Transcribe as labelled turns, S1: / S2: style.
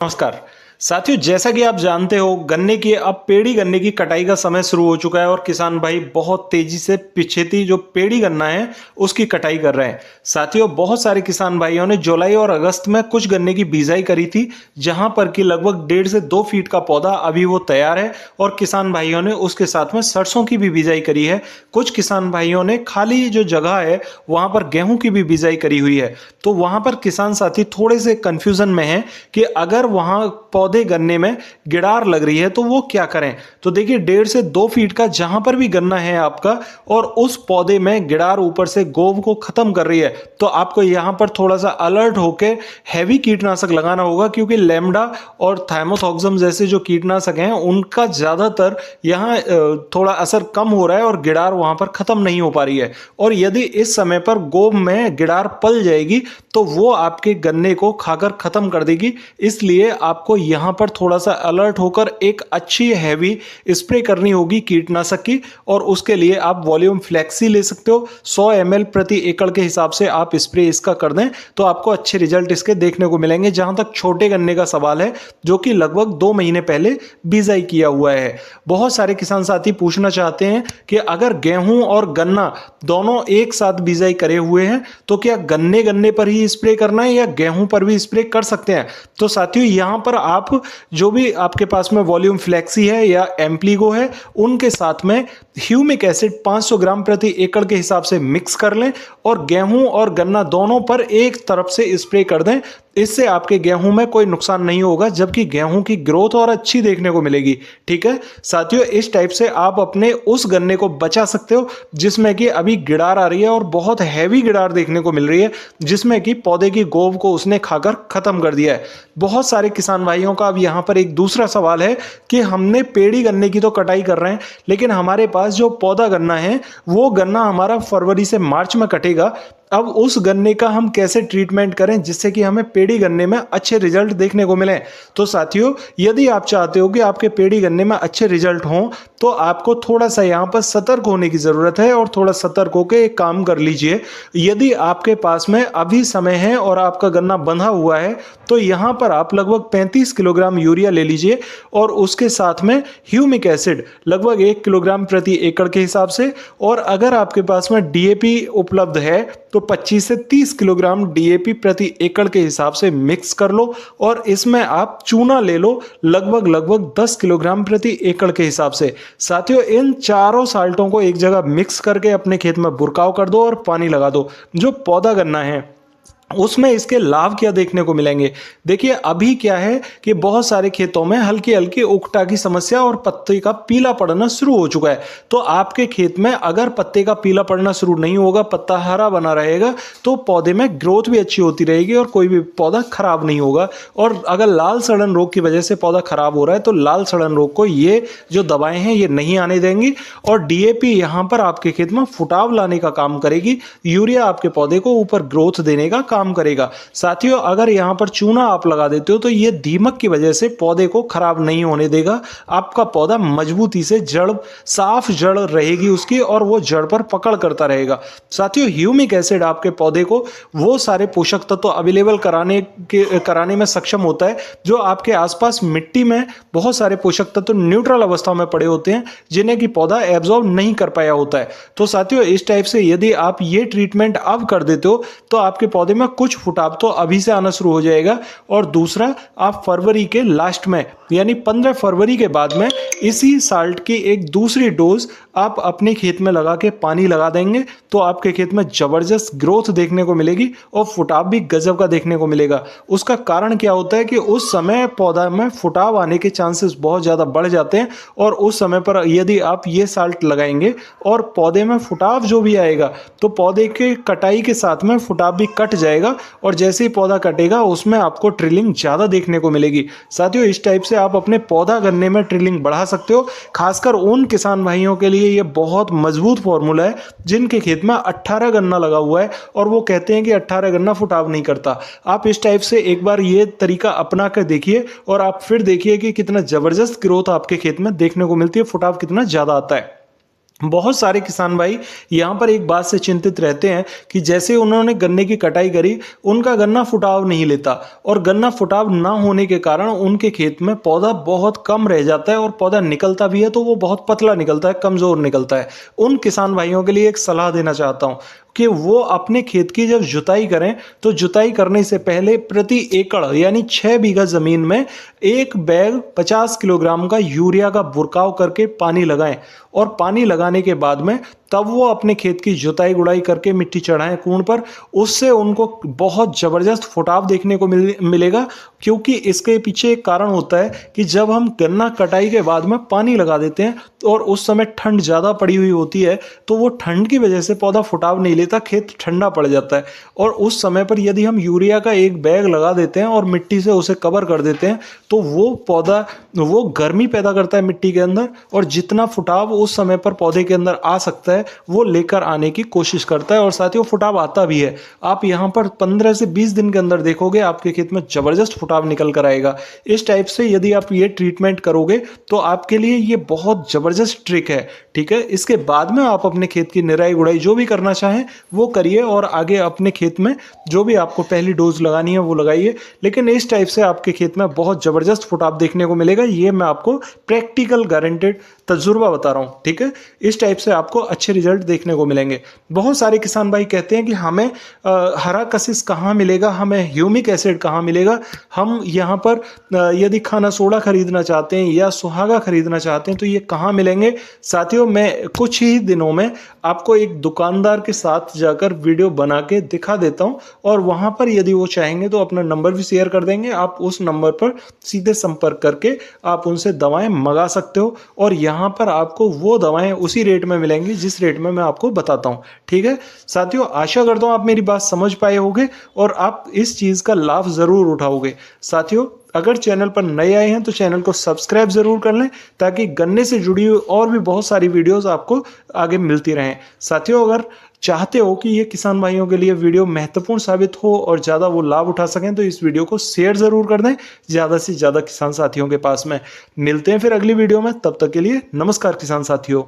S1: नमस्कार साथियों, जैसा कि आप जानते हो गन्ने की अब पेड़ी गन्ने की कटाई का समय शुरू हो चुका है और किसान भाई बहुत तेजी से पिछेती जो पेड़ी गन्ना है उसकी कटाई कर रहे हैं। साथियों, बहुत सारे किसान भाइयों ने जुलाई और अगस्त में कुछ गन्ने की बिजाई करी थी, जहां पर कि लगभग 1.5 से 2 फीट का पौधा अभी वो तैयार है और किसान भाइयों ने उसके साथ में सरसों की भी बिजाई करी है। कुछ किसान भाइयों ने खाली जो जगह है वहां पर गेहूं की भी बिजाई करी हुई है। तो वहां पर किसान साथी थोड़े से कंफ्यूजन में है कि अगर वहां पौधे गन्ने में गिडार लग रही है तो वो क्या करें। तो देखिए, 1.5 से 2 फीट का जहां पर भी गन्ना है आपका और उस पौधे में गिडार ऊपर से गोब को खत्म कर रही है, तो आपको यहां पर थोड़ा सा अलर्ट होकर हैवी कीटनाशक लगाना होगा, क्योंकि लेमडा और थाइमोथॉक्सम जैसे जो कीटनाशक हैं उनका ज्यादातर यहां थोड़ा असर कम हो रहा है और गिडार वहां पर खत्म नहीं हो पा रही है। और यदि इस समय पर गोब में गिडार पल जाएगी तो वो आपके गन्ने को खाकर खत्म कर देगी। इसलिए आपको यहां पर थोड़ा सा अलर्ट होकर एक अच्छी हैवी स्प्रे करनी होगी कीटनाशक की, और उसके लिए आप वॉल्यूम फ्लेक्सी ले सकते हो। 100 ml प्रति एकड़ के हिसाब से आप स्प्रे इसका कर दें तो आपको अच्छे रिजल्ट इसके देखने को मिलेंगे। जहां तक छोटे गन्ने का सवाल है, जो कि लगभग 2 महीने पहले बिजाई किया हुआ है, बहुत सारे किसान साथी पूछना चाहते हैं कि अगर गेहूं और गन्ना दोनों एक साथ बिजाई करे हुए हैं तो क्या गन्ने गन्ने पर ही स्प्रे करना है या गेहूं पर भी स्प्रे कर सकते हैं। तो साथियों, यहां पर आप जो भी आपके पास में वॉल्यूम फ्लेक्सी है या एम्प्लीगो है, उनके साथ में ह्यूमिक एसिड 500 ग्राम प्रति एकड़ के हिसाब से मिक्स कर लें और गेहूं और गन्ना दोनों पर एक तरफ से स्प्रे कर दें। इससे आपके गेहूं में कोई नुकसान नहीं होगा, जबकि गेहूं की ग्रोथ और अच्छी देखने को मिलेगी। ठीक है साथियों, इस टाइप से आप अपने उस गन्ने को बचा सकते हो जिसमें कि अभी गिडार आ रही है और बहुत हैवी गिडार देखने को मिल रही है, जिसमें कि पौधे की गोब को उसने खाकर खत्म कर दिया है। बहुत सारे किसान भाइयों का अब यहां पर एक दूसरा सवाल है कि हमने पेड़ी गन्ने की तो कटाई कर रहे हैं, लेकिन हमारे पास जो पौधा गन्ना है वो गन्ना हमारा फरवरी से मार्च में कटेगा। अब उस गन्ने का हम कैसे ट्रीटमेंट करें जिससे कि हमें पेड़ी गन्ने में अच्छे रिजल्ट देखने को मिले। तो साथियों, यदि आप चाहते हो कि आपके पेड़ी गन्ने में अच्छे रिजल्ट हों तो आपको थोड़ा सा यहाँ पर सतर्क होने की जरूरत है और थोड़ा सतर्क होकर एक काम कर लीजिए। यदि आपके पास में अभी समय है और आपका गन्ना बंधा हुआ है तो यहाँ पर आप लगभग 35 किलोग्राम यूरिया ले लीजिए और उसके साथ में ह्यूमिक एसिड लगभग 1 किलोग्राम प्रति एकड़ के हिसाब से, और अगर आपके पास में डीएपी उपलब्ध है तो 25 से 30 किलोग्राम डीएपी प्रति एकड़ के हिसाब से मिक्स कर लो और इसमें आप चूना ले लो लगभग 10 किलोग्राम प्रति एकड़ के हिसाब से। साथियों, इन चारों साल्टों को एक जगह मिक्स करके अपने खेत में बुरकाव कर दो और पानी लगा दो। जो पौधा गन्ना है उसमें इसके लाभ क्या देखने को मिलेंगे। देखिए, अभी क्या है कि बहुत सारे खेतों में हल्की हल्की उकटा की समस्या और पत्ते का पीला पड़ना शुरू हो चुका है। तो आपके खेत में अगर पत्ते का पीला पड़ना शुरू नहीं होगा, पत्ता हरा बना रहेगा, तो पौधे में ग्रोथ भी अच्छी होती रहेगी और कोई भी पौधा खराब नहीं होगा। और अगर लाल सड़न रोग की वजह से पौधा खराब हो रहा है तो लाल सड़न रोग को ये जो दवाएं हैं ये नहीं आने देंगी और डीएपी यहां पर आपके खेत में फुटाव लाने का काम करेगी। यूरिया आपके पौधे को ऊपर ग्रोथ देने का काम करेगा। साथियों, अगर यहां पर चूना आप लगा देते हो तो यह दीमक की वजह से पौधे को खराब नहीं होने देगा। आपका पौधा मजबूती से जड़ साफ जड़ रहेगी उसकी और वो जड़ पर पकड़ करता रहेगा। साथियों, ह्यूमिक एसिड आपके पौधे को वो सारे पोषक तत्व अवेलेबल कराने में सक्षम होता है जो आपके आसपास मिट्टी में बहुत सारे पोषक तत्व न्यूट्रल अवस्था में पड़े होते हैं जिन्हें कि पौधा एब्जॉर्ब नहीं कर पाया होता है। तो साथियों, इस टाइप से यदि आप ये ट्रीटमेंट अब कर देते हो तो आपके पौधे में कुछ फुटाव तो अभी से आना शुरू हो जाएगा। और दूसरा, आप फरवरी के लास्ट में यानी 15 फरवरी के बाद में इसी साल्ट की एक दूसरी डोज आप अपने खेत में लगा के पानी लगा देंगे तो आपके खेत में जबरदस्त ग्रोथ देखने को मिलेगी और फुटाव भी गजब का देखने को मिलेगा। उसका कारण क्या होता है कि उस समय पौधा में फुटाव आने के चांसेस बहुत ज़्यादा बढ़ जाते हैं और उस समय पर यदि आप ये साल्ट लगाएंगे और पौधे में फुटाव जो भी आएगा तो पौधे के कटाई के साथ में फुटाव भी कट जाएगा और जैसे ही पौधा कटेगा उसमें आपको ट्रिलिंग ज़्यादा देखने को मिलेगी। साथियों, इस टाइप से आप अपने पौधा गन्ने में ट्रिलिंग बढ़ा सकते हो। खासकर उन किसान भाइयों के लिए ये बहुत मजबूत फॉर्मूला है जिनके खेत में 18 गन्ना लगा हुआ है और वो कहते हैं कि 18 गन्ना फुटाव नहीं करता। आप इस टाइप से एक बार ये तरीका अपना कर देखिए और आप फिर देखिए कि कितना जबरदस्त ग्रोथ आपके खेत में देखने को मिलती है, फुटाव कितना ज़्यादा आता है। बहुत सारे किसान भाई यहाँ पर एक बात से चिंतित रहते हैं कि जैसे उन्होंने गन्ने की कटाई करी, उनका गन्ना फुटाव नहीं लेता और गन्ना फुटाव ना होने के कारण उनके खेत में पौधा बहुत कम रह जाता है और पौधा निकलता भी है तो वो बहुत पतला निकलता है, कमजोर निकलता है। उन किसान भाइयों के लिए एक सलाह देना चाहता हूँ कि वो अपने खेत की जब जुताई करें तो जुताई करने से पहले प्रति एकड़ यानी 6 बीघा जमीन में एक बैग 50 किलोग्राम का यूरिया का बुरकाव करके पानी लगाएं और पानी लगाने के बाद में तब वो अपने खेत की जुताई गुड़ाई करके मिट्टी चढ़ाएं कूण पर। उससे उनको बहुत ज़बरदस्त फुटाव देखने को मिलेगा, क्योंकि इसके पीछे एक कारण होता है कि जब हम गन्ना कटाई के बाद में पानी लगा देते हैं और उस समय ठंड ज़्यादा पड़ी हुई होती है तो वो ठंड की वजह से पौधा फुटाव नहीं लेता, खेत ठंडा पड़ जाता है। और उस समय पर यदि हम यूरिया का एक बैग लगा देते हैं और मिट्टी से उसे कवर कर देते हैं तो वो पौधा वो गर्मी पैदा करता है मिट्टी के अंदर, और जितना फुटाव उस समय पर पौधे के अंदर आ सकता है वो लेकर आने की कोशिश करता है और साथियों फुटाव आता भी है। आप यहाँ पर 15 से 20 दिन के अंदर देखोगे आपके खेत में जबरदस्त फुटाव निकल कर आएगा। इस टाइप से यदि आप ये ट्रीटमेंट करोगे तो आपके लिए ये बहुत जबरदस्त ट्रिक है, ठीक है। इसके बाद में आप अपने खेत की निराई गुड़ाई जो भी करना चाहें वो करिए और आगे अपने खेत में जो भी आपको पहली डोज लगानी है वो लगाइए। लेकिन इस टाइप से आपके खेत में बहुत जबरदस्त फुटाव देखने को मिलेगा, ये मैं आपको प्रैक्टिकल गारंटेड तजुर्बा बता रहा हूँ, ठीक है। इस टाइप से आपको अच्छे रिजल्ट देखने को मिलेंगे। बहुत सारे किसान भाई कहते हैं कि हमें हरा कशिश कहाँ मिलेगा, हमें ह्यूमिक एसिड कहाँ मिलेगा, हम यहाँ पर यदि खाना सोडा खरीदना चाहते हैं या सुहागा खरीदना चाहते हैं तो ये कहाँ मिलेंगे। साथियों मैं कुछ ही दिनों में आपको एक दुकानदार के साथ जाकर वीडियो बना के दिखा देता हूँ और वहाँ पर यदि वो चाहेंगे तो अपना नंबर भी शेयर कर देंगे, आप उस नंबर पर सीधे संपर्क करके आप उनसे दवाएं मंगा सकते हो और यहाँ पर आपको वो दवाएं उसी रेट में मिलेंगी जिस रेट में मैं आपको बताता हूँ, ठीक है। साथियों आशा करता हूँ आप मेरी बात समझ पाए होंगे और आप इस चीज़ का लाभ ज़रूर उठाओगे। साथियों अगर चैनल पर नए आए हैं तो चैनल को सब्सक्राइब ज़रूर कर लें ताकि गन्ने से जुड़ी हुई और भी बहुत सारी वीडियोस आपको आगे मिलती रहें। साथियों अगर चाहते हो कि ये किसान भाइयों के लिए वीडियो महत्वपूर्ण साबित हो और ज़्यादा वो लाभ उठा सकें तो इस वीडियो को शेयर ज़रूर कर दें ज़्यादा से ज़्यादा किसान साथियों के पास में। मिलते हैं फिर अगली वीडियो में, तब तक के लिए नमस्कार किसान साथियों।